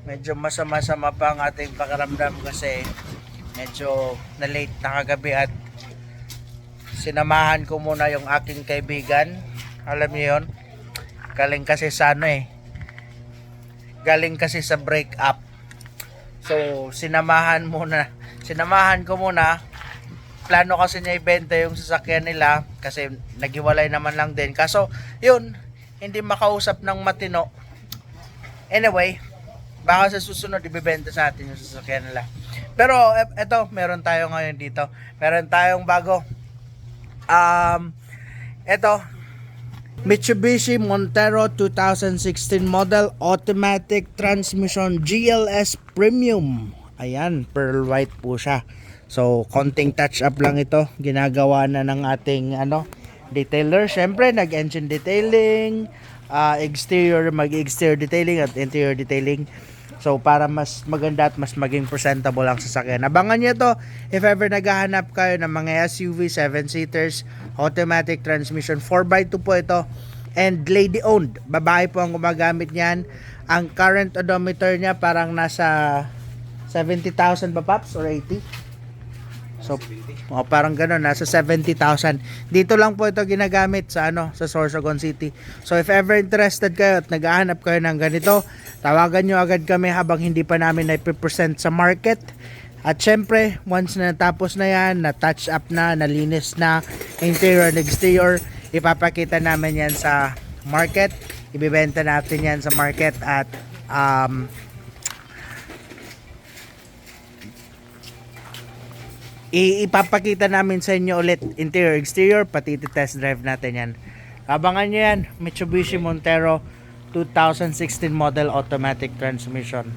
medyo masama-sama pa ang ating pakiramdam kasi medyo na-late na kagabi at sinamahan ko muna yung aking kaibigan. Alam niyo yun? Galing kasi sa galing kasi sa break up. So, sinamahan ko muna. Plano kasi niya ibenta yung sasakyan nila kasi naghiwalay naman lang din. Kaso, yun, hindi makausap ng matino. Anyway, baka sa susunod ibebenta sa atin yung sasakyan nila. Pero eto, meron tayo ngayon dito. Meron tayong bago. Eto, Mitsubishi Montero 2016 model automatic transmission GLS Premium. Ayan, pearl white po siya. So, konting touch up lang ito. Ginagawa na ng ating detailer. Syempre, nag-engine detailing, mag-exterior detailing at interior detailing. So, para mas maganda at mas maging presentable ang sasakyan. Abangan nyo to if ever naghahanap kayo ng mga SUV, 7-seaters, automatic transmission. 4x2 po ito. And lady owned. Babae po ang gumagamit niyan. Ang current odometer niya parang nasa 70,000 ba, Paps? Or 80? So, parang gano'n, nasa 70,000. Dito lang po ito ginagamit sa sa Sorsogon City. So, if ever interested kayo at naghahanap kayo ng ganito, tawagan nyo agad kami habang hindi pa namin na-present sa market. At syempre, once na natapos na yan, na-touch up na, nalinis na, interior and exterior, ipapakita namin yan sa market. Ibibenta natin yan sa market at ipapakita namin sa inyo ulit interior, exterior, pati test drive natin yan. Abangan nyo yan, Mitsubishi Montero 2016 model automatic transmission.